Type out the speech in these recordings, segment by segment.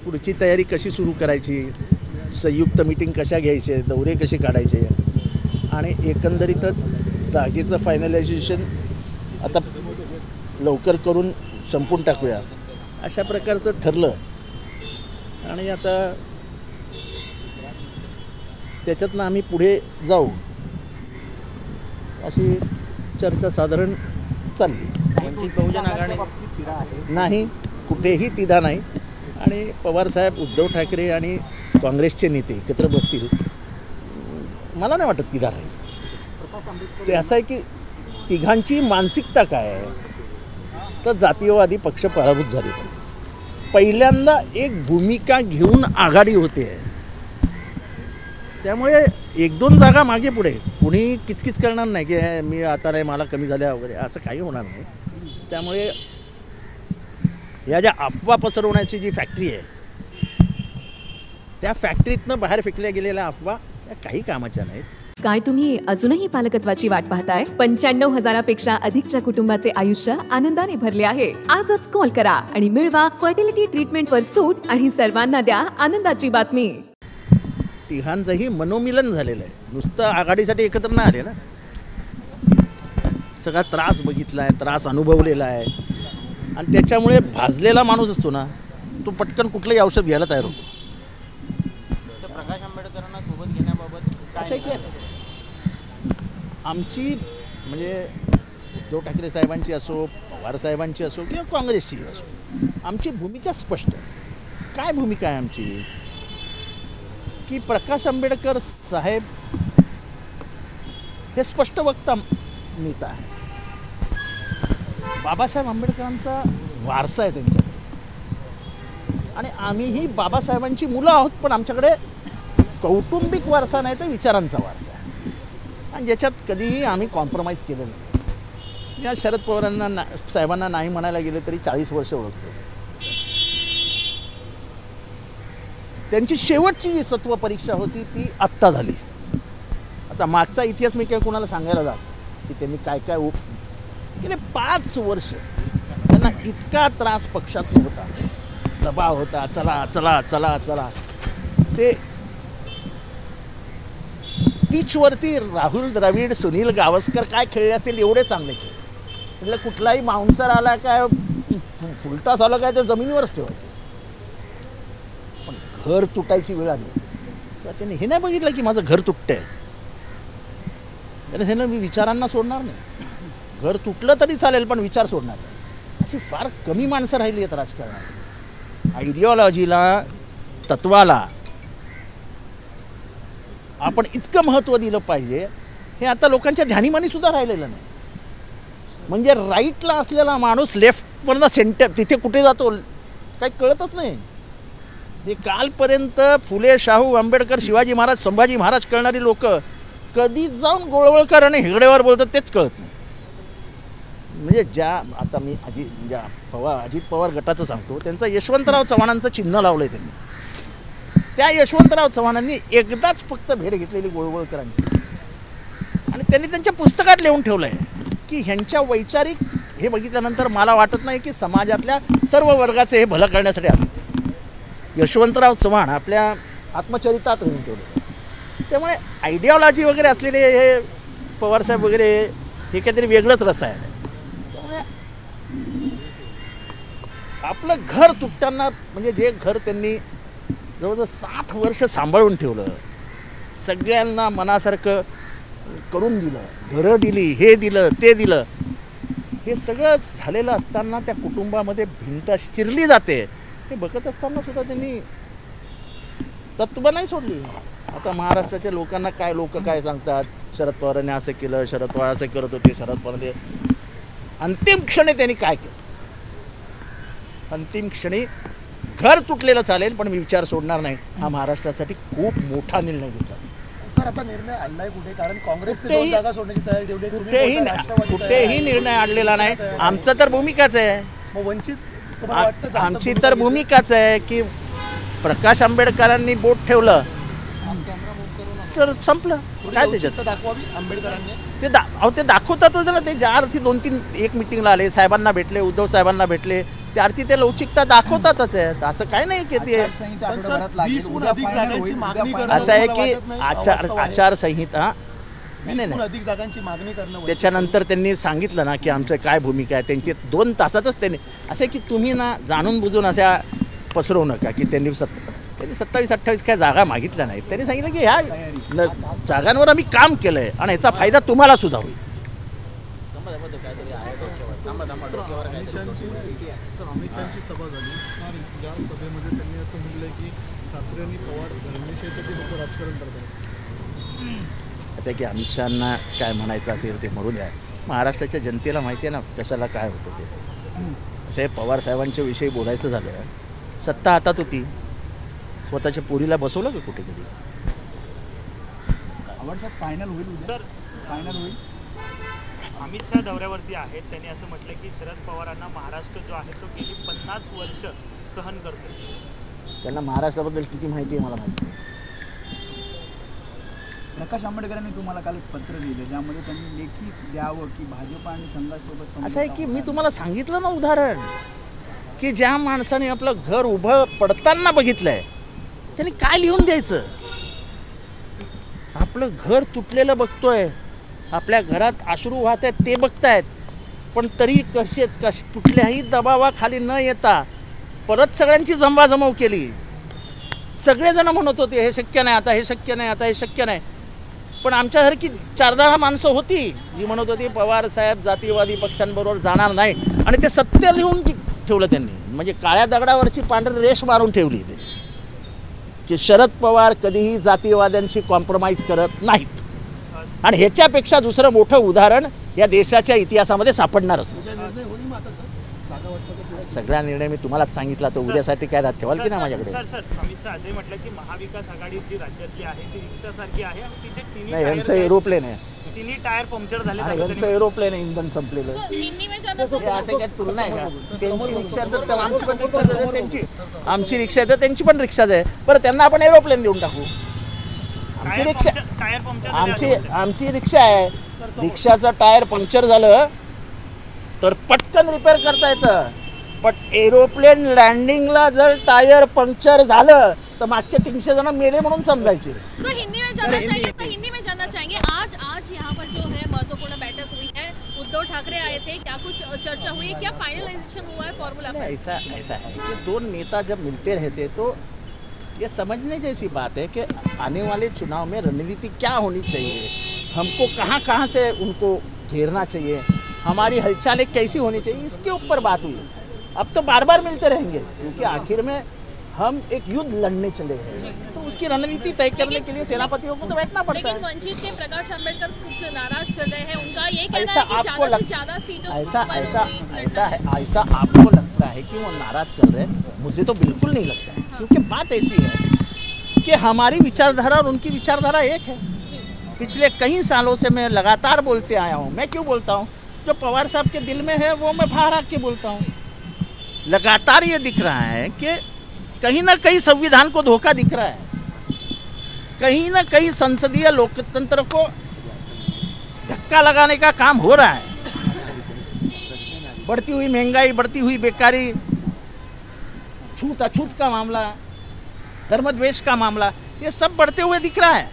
पुढची तयारी कशी सुरू करायची, संयुक्त मीटिंग कशा घ्यायचे, दौरे कसे काढायचे आणि एकंदरीतच जागेचं फायनलायझेशन आता लवकर करून संपून टाकूया अशा प्रकारचं ठरलं आणि आता त्याच्यातनं आम्ही पुढे जाऊ अशी चर्चा साधारण चालली. वंचित बहुजन आघाडी नाही, कुठेही तिढा नाही आणि पवारसाहेब, उद्धव ठाकरे आणि काँग्रेसचे नेते एकत्र बसतील, मला नाही वाटत तिढा राहील. ते असं आहे की तिघांची मानसिकता काय आहे, तर जातीयवादी पक्ष पराभूत झाले, पहिल्यांदा एक भूमिका घेऊन आघाडी होते. त्यामुळे 1-2 जागा मागे पुढे कुणी किचकिच करणार नाही की मी आता नाही, मला कमी झाल्या वगैरे, असं काही होणार नाही. त्यामुळे या ज्या अफवा पसरवण्याची जी फॅक्टरी आहे, त्या फॅक्टरीतनं बाहेर फेकल्या गेलेल्या अफवा या काही कामाच्या नाहीत. काय तुम्ही अजूनही पालकत्वाची वाट पाहताय? 95,000पेक्षा अधिकच्या कुटुंबाचे आयुष्य आनंदाने भरले आहे. आजच कॉल करा आणि मिळवा फर्टिलिटी ट्रीटमेंटवर सूट आणि सर्वांना द्या आनंदाची बातमी. तिघांचंही मनोमिलन झालेलं आहे, नुसतं आघाडीसाठी एकत्र नाही आले ना. सगळा त्रास बघितला आहे, त्रास अनुभवलेला आहे आणि त्याच्यामुळे भाजलेला माणूस असतो ना, तो पटकन कुठलंही औषध घ्यायला तयार होतो. प्रकाश आंबेडकरांना सोबत घेण्याबाबत असं आहे की आमची म्हणजे उद्धव ठाकरे साहेबांची असो, पवार साहेबांची असो किंवा काँग्रेसची असो, आमची भूमिका स्पष्ट आहे. काय भूमिका आहे आमची? की प्रकाश आंबेडकर साहेब हे स्पष्ट वक्ता नेता आहे. बाबासाहेब आंबेडकरांचा वारसा आहे त्यांच्याकडे आणि आम्हीही बाबासाहेबांची मुलं आहोत, पण आमच्याकडे कौटुंबिक वारसा नाही तर विचारांचा वारसा आहे आणि ज्याच्यात कधीही आम्ही कॉम्प्रोमाइज केलं नाही. या शरद पवारांना साहेबांना नाही म्हणायला गेले तरी 40 वर्ष ओळखतो. त्यांची शेवटची जी सत्व परीक्षा होती ती आत्ता झाली. आता मागचा इतिहास मी काही कोणाला सांगायला जात की त्यांनी काय काय गेले 5 वर्ष त्यांना इतका त्रास पक्षात होता, दबाव होता, चला चला चला चला. ते पिचवरती राहुल द्रविड, सुनील गावस्कर काय खेळले असतील एवढे चांगले खेळ. म्हणजे कुठलाही बाउन्सर आला काय, फुलटास आला काय, ते जमिनीवरच ठेवायचे. पण घर तुटायची वेळ आली तेव्हा त्यांनी हे नाही बघितलं की माझं घर तुटतंय, त्याने हे मी विचारांना सोडणार नाही. घर तुटलं तरी चालेल पण विचार सोडणार नाही. अशी फार कमी माणसं राहिली आहेत राजकारणात. आयडिओलॉजीला, तत्वाला आपण इतकं महत्त्व दिलं पाहिजे हे आता लोकांच्या ध्यानीमनी सुद्धा राहिलेलं नाही. म्हणजे राईटला असलेला माणूस लेफ्टवरनं सेंटर तिथे कुठे जातो काही कळतच नाही. हे कालपर्यंत फुले, शाहू, आंबेडकर, शिवाजी महाराज, संभाजी महाराज कळणारी लोक कधी जाऊन गोळवळकर आणि हेगडेवर बोलतात तेच कळत नाही. म्हणजे ज्या आता मी अजित पवार गटाचं सांगतो, त्यांचं यशवंतराव चव्हाणांचं चिन्ह लावलं आहे त्यांनी. त्या यशवंतराव चव्हाणांनी एकदाच फक्त भेट घेतलेली गोळवळकरांची आणि त्यांनी त्यांच्या पुस्तकात लिहून ठेवलं आहे की ह्यांच्या वैचारिक हे बघितल्यानंतर मला वाटत नाही की समाजातल्या सर्व वर्गाचे हे भलं करण्यासाठी आले. यशवंतराव चव्हाण आपल्या आत्मचरित्रात लिहून ठेवलं. त्यामुळे आयडिओलॉजी वगैरे असलेले हे पवारसाहेब वगैरे हे काहीतरी वेगळंच रसायन आहे. त्यामुळे आपलं घर तुटताना म्हणजे जे घर त्यांनी जवळजवळ 60 वर्ष सांभाळून ठेवलं, सगळ्यांना मनासारखं करून दिलं, घरं दिली, हे दिलं, ते दिलं, हे सगळं झालेलं असताना त्या कुटुंबामध्ये भिंत चिरली जाते हे बघत असताना सुद्धा त्यांनी तत्त्व नाही सोडली. आता महाराष्ट्राच्या लोकांना काय लोक काय सांगतात, शरद पवारांनी असं केलं, शरद पवार असं करत होते, शरद पवारांनी अंतिम क्षणी त्यांनी काय केलं. अंतिम क्षणी घर तुटलेलं चालेल पण मी विचार सोडणार नाही, हा महाराष्ट्रासाठी खूप मोठा निर्णय घेतला. सर आता निर्णय आणलाय कुठे? कारण काँग्रेसने 2 जागा सोडण्याची तयारी ठेवली. कुठेही निर्णय आणलेला नाही. आमचं तर भूमिकाच आहे, मग वंचित आमची तर भूमिकाच आहे की प्रकाश आंबेडकरांनी बोट ठेवलं तर संपलं. काय त्याच्यात दाखवावी आंबेडकरांनी ते दाखवतातच ना. ते ज्या अर्थी 2-3 एक मिटिंगला आले, साहेबांना भेटले, उद्धव साहेबांना भेटले, त्यार्थी ते लवचिकता दाखवतातच आहेत, असं काय नाही की ते आचारसंहिता पण सर, आठवड्याभरात लागेल. 20 हून उद्या अधिक final जागांची होईल. मागणी उद्या करणं final असं आहे मला की वाटत नाही, वास्तव आहे. आचारसंहिता नाही 20 हून नाही अधिक जागांची मागणी करणं त्याच्यानंतर त्यांनी सांगितलं ना की आमचं काय भूमिका आहे, त्यांची 2 तासातच त्यांनी असं आहे की तुम्ही ना जाणून बुजून अशा पसरवू नका की त्यांनी 27-28 काय जागा मागितल्या नाहीत. त्यांनी सांगितलं की ह्या जागांवर आम्ही काम केलं आहे आणि ह्याचा फायदा तुम्हाला सुद्धा होईल. अमित शहाची सभा झाली आणि ज्या सभेमध्ये त्यांनी असं म्हटलं की ठाकरे आणि पवार धर्मेशासाठी लोक राजकारण करतात. असं आहे की अमित शहांना काय म्हणायचं असेल ते म्हणू द्या. महाराष्ट्राच्या जनतेला माहिती आहे ना कशाला काय होतं ते. असं आहे, पवार साहेबांच्या विषयी बोलायचं झालं, सत्ता हातात होती, स्वतःच्या पोरीला बसवलं का कुठे कधी? आवडसाहेब फायनल होईल उद्या. सर, फायनल होईल. अमित शहा दौऱ्यावरती आहेत. त्यांनी असं म्हटलं की शरद पवारांना महाराष्ट्र जो आहे तो गेली 50 वर्ष सहन करतो. त्यांना महाराष्ट्राबद्दल किती माहिती आहे मला माहिती आहे. प्रकाश आंबेडकरांनी तुम्हाला काल एक पत्र लिहिलं ज्यामध्ये त्यांनी लेखी द्यावं की भाजप आणि संघासोबत असं आहे की मी तुम्हाला सांगितलं ना उदाहरण की ज्या माणसाने आपलं घर उभं पडताना बघितलंय त्यांनी काय लिहून द्यायचं. आपलं घर तुटलेलं बघतोय, आपल्या घरात अश्रू वाहत आहेत ते बघतायत, पण तरी कुठल्याही दबावाखाली न येता परत सगळ्यांची जमवाजमव केली. सगळेजण म्हणत होते हे शक्य नाही, आता हे शक्य नाही, आता हे शक्य नाही. पण आमच्यासारखी 4-10 माणसं होती जी म्हणत होती पवार साहेब जातीवादी पक्षांबरोबर जाणार नाही, आणि ते सत्य लिहून ठेवलं त्यांनी. म्हणजे काळ्या दगडावरची पांढरी रेष मारून ठेवली ते की शरद पवार कधीही जातीवाद्यांशी कॉम्प्रोमाइज करत नाहीत. आणि ह्याच्यापेक्षा दुसरं मोठं उदाहरण या देशाच्या इतिहासामध्ये सापडणारच नाही. निर्णय होईल मग आता सर जागा वाटपाचा सगळा निर्णय मी तुम्हालाच सांगितला, तो उद्यासाठी काय ठेवाल की नाही माझ्याकडे? सर अमित शहा असंही म्हटलं की महाविकास आघाडी जी राज्यातली आहे ती रिक्षासारखी आहे आणि तिचे नाही, यांचं एरोप्लेन आहे तिन्ही टायर पंक्चर झाले. आणि यांचं एरोप्लेन आहे, इंधन संपलेलं. हिंदी में जाना हे असं काय तुलना आहे का? त्यांची रिक्षा तर आमची पण रिक्षाच आहे, आमची रिक्षा आहे तर त्यांची पण रिक्षाच आहे. बरं त्यांना आपण एरोप्लेन देऊन टाकू. आमची रिक्षा टायर पंक्चर आमची रिक्षा आहे, रिक्षाचं टायर पंक्चर झालं तर पटकन रिपेअर करता येतं. पण एरोप्लेन लँडिंगला जर टायर पंक्चर झालं तर मागचे 300 जण मेले म्हणून समजायचे. तो हिंदी में जाना चाहिए, तो हिंदी में जानना चाहेंगे आज यहाँ पर जो है महत्वपूर्ण बैठक हुई है, उद्धव ठाकरे आए थे, क्या कुछ चर्चा हुई, क्या फाइनलाइजेशन हुआ है फॉर्मूला पर? ऐसा है कि 2 नेता जब मिलते रहते तो ये समझने जैसी बात है कि आने वाले चुनाव में रणनीति क्या होनी चाहिए, हमको कहाँ से उनको घेरना चाहिए, हमारी हलचालें कैसी होनी चाहिए, इसके ऊपर बात हुई. अब तो बार बार मिलते रहेंगे क्योंकि आखिर में हम एक युद्ध लड़ने चले हैं, तो उसकी रणनीति तय करने के लिए सेनापतियों को तो बैठना पड़ता लेकिन है. वंचित के प्रकाश अंबेडकर कुछ नाराज चल रहे हैं, उनका ये कहना ऐसा है कि आपको ज्यादा से ज्यादा सीटों ऐसा पर ऐसा कोई ऐसा है ऐसा आपको लगता है कि वो नाराज चल रहे हैं, मुझे तो बिल्कुल नहीं लगता है. क्योंकि बात ऐसी है कि हमारी विचारधारा और उनकी विचारधारा एक है. पिछले कई सालों से मैं लगातार बोलते आया हूँ. मैं क्यों बोलता हूँ? जो पवार साहब के दिल में है वो मैं बाहर आके बोलता हूँ. लगातार ये दिख रहा है कि कहीं ना कहीं संविधान को धोखा दिख रहा है, कहीं ना कहीं संसदीय लोकतंत्र को धक्का लगाने का काम हो रहा है. बढ़ती हुई महंगाई, बढ़ती हुई बेकारी, छूत अछूत का मामला, धर्मद्वेष का मामला, ये सब बढ़ते हुए दिख रहा है.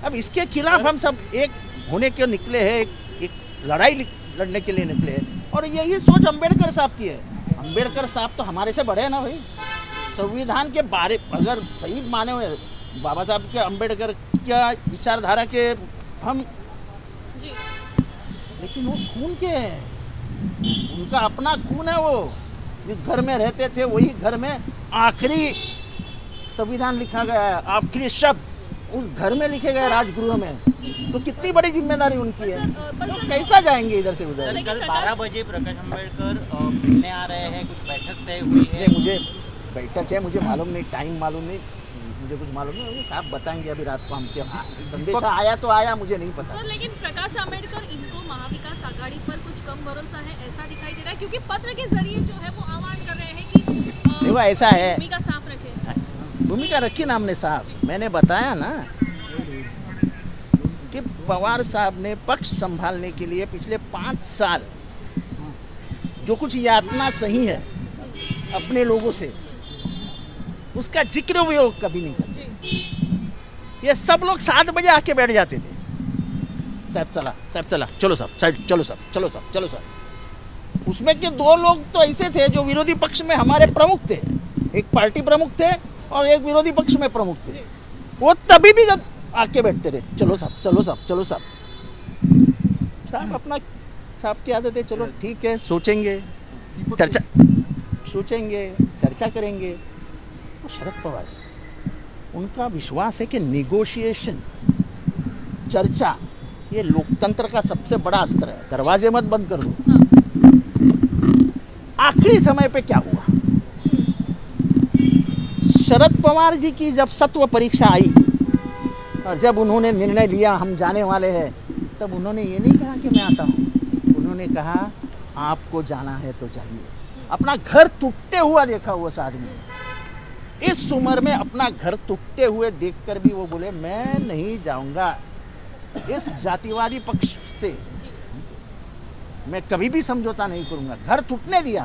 अब इसके खिलाफ हम सब एक होने के निकले हैं, एक लड़ाई लड़ने के लिए निकले हैं. और यही सोच अम्बेडकर साहब की है. अम्बेडकर साहब तो हमारे से बड़े हैं ना भाई. संविधान के बारे अगर सही माने हुए बाबा साहब के अम्बेडकर क्या विचारधारा के हम, लेकिन वो खून के हैं, उनका अपना खून है. वो जिस घर में रहते थे वही घर में आखिरी संविधान लिखा गया है, आखिरी शब्द उस घर में लिखे गए राजगृह में. तो कितनी बड़ी जिम्मेदारी उनकी है. तो कैसा जाएंगे इधर से उधर? कल 12 बजे प्रकाश अंबेडकर मिलने आ रहे हैं, कुछ बैठक तय हुई है. मुझे बैठक है, मुझे मालूम नहीं, टाइम मालूम नहीं, मुझे कुछ मालूम नहीं. साहब बताएंगे अभी रात को. हम संदेशा आया तो आया, मुझे नहीं पता. सर लेकिन प्रकाश आंबेडकर इनको महाविकास आघाड़ी पर कुछ कम भरोसा है ऐसा दिखाई दे रहा है, क्योंकि पत्र के जरिए जो है वो आह्वान कर रहे हैं कि देखो ऐसा है, भूमिका साफ रखें. भूमिका रखी ना हमने साफ. मैंने बताया ना कि पवार साहब ने पक्ष संभालने के लिए पिछले 5 साल जो कुछ यातना सही है अपने लोगों से, उसका जिक्र भी वो कभी नहीं करते। ये सब लोग 7 बजे आके बैठ जाते थे, साहब चला, चलो साहब। उसमें के 2 लोग तो ऐसे थे जो विरोधी पक्ष में हमारे प्रमुख थे, एक पार्टी प्रमुख थे और एक विरोधी पक्ष में प्रमुख थे। वो तभी भी आके बैठते थे, चलो साहब। साहब अपना साहब की आदत है, चलो ठीक है, सोचेंगे, चर्चा करेंगे। वो शरद पवार, उनका विश्वास है कि निगोशिएशन, चर्चा, ये लोकतंत्र का सबसे बड़ा अस्त्र है। दरवाजे मत बंद कर दो। आखिरी समय पे क्या हुआ, शरद पवार जी की जब सत्व परीक्षा आई और जब उन्होंने निर्णय लिया हम जाने वाले हैं, तब उन्होंने ये नहीं कहा कि मैं आता हूँ, उन्होंने कहा आपको जाना है तो जाइए। अपना घर टूटते हुआ देखा हुआ आदमी, इस उम्र में अपना घर टूटते हुए देखकर भी वो बोले मैं नहीं जाऊंगा, इस जातिवादी पक्ष से मैं कभी भी समझौता नहीं करूंगा। घर टूटने दिया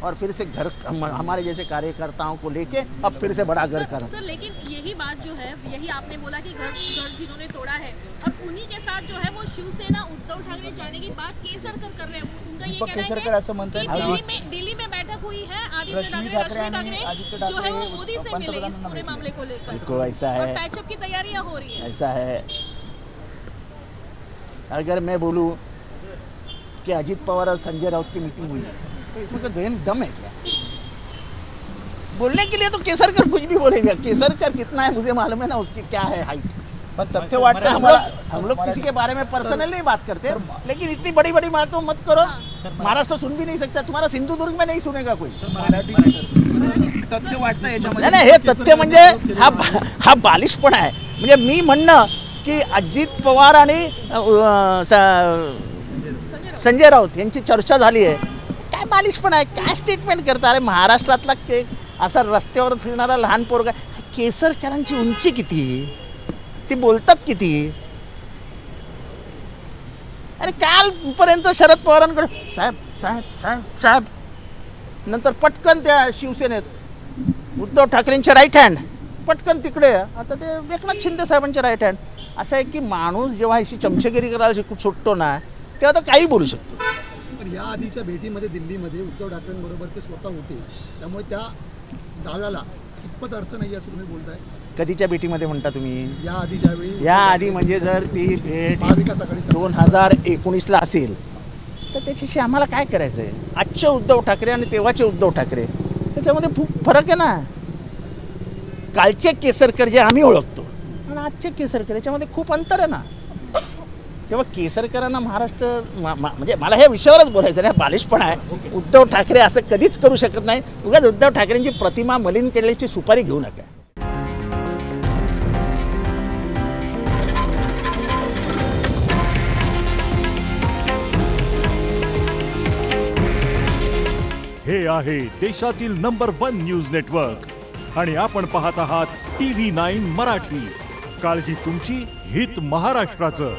और फिर से घर हमारे जैसे कार्यकर्ताओं को लेके अब फिर से बड़ा घर कर। सर लेकिन यही बात जो है, यही आपने बोला कि घर जिन्होंने तोड़ा है, अब उन्हीं के साथ जो है वो शिवसेना उद्धव ठाकरे जाने की बात केसरकर कर रहे हैं। उनका ये कहना है कि दिल्ली में बैठक हुई है, रश्मि ठाकरे जो है वो मोदी से मिले इस पूरे मामले को लेकर, ऐसा है, और पैचअप की तैयारियां हो रही है। ऐसा है, अगर मैं बोलूं कि अजीत पवार और संजय राउत की मीटिंग हुई तो इसमें कोई दम है क्या? बोलने के लिए तो केसरकर कुछ भी बोलेगा। केसरकर कितना है मुझे मालूम है ना, उसकी क्या है हाइट। पर तथ्य वाटता हम लोग किसी के बारे में पर्सनल नहीं बात करते, लेकिन इतनी बड़ी बड़ी बातों मत करो। महाराष्ट्र सुन भी नहीं सकता, तुम्हारा सिंधुदुर्ग में नहीं सुनेगा कोई। तथ्य वाटतं नाही, हे तथ्य म्हणजे हा बालिशपणा आहे। म्हणजे मी म्हणणं की अजित पवार आणि संजय राऊत यांची चर्चा झाली आहे, काय बालिशपणा आहे, काय स्टेटमेंट करता? अरे महाराष्ट्रातला असा रस्त्यावर फिरणारा लहान पोरगा, केसरकरांची उंची किती, ती बोलतात किती? अरे कालपर्यंत शरद पवारांकडे साहेब साहेब साहेब साहेब, नंतर पटकन त्या शिवसेनेत उद्धव ठाकरेंचे राईट हँड, पटकन तिकडे आता ते एकनाथ शिंदे साहेबांचे राईट हँड। असं आहे की माणूस जेव्हा अशी चमचेगिरी करायला सुटतो ना, तेव्हा तर काही बोलू शकतो। पण या आधीच्या भेटीमध्ये दिल्लीमध्ये उद्धव ठाकरेंबरोबर ते स्वतः होते, त्यामुळे त्या दाव्याला कितपत अर्थ नाही असं तुम्ही बोलताय? कधीच्या भेटीमध्ये म्हणता तुम्ही? या आधीच्या वेळी, या आधी म्हणजे जर ती भेट महाविकास आघाडी 2019ला असेल तर त्याच्याशी आम्हाला काय करायचं आहे? आजचे उद्धव ठाकरे आणि तेव्हाचे उद्धव ठाकरे त्याच्यामध्ये खूप फरक आहे ना। कालचे केसरकर जे आम्ही ओळखतो आणि आजचे केसरकर याच्यामध्ये खूप अंतर आहे ना। तेव्हा केसरकरांना महाराष्ट्र म्हणजे मला ह्या विषयावरच बोलायचं नाही, बालिशपणा आहे। उद्धव ठाकरे असं कधीच करू शकत नाही। उगाच उद्धव ठाकरेंची प्रतिमा मलिन केल्याची सुपारी घेऊ नका। हे आहे देशातील नंबर 1 न्यूज नेटवर्क आणि आपण पाहत आहात TV9 मराठी। काळजी तुमची, हित महाराष्ट्राचं।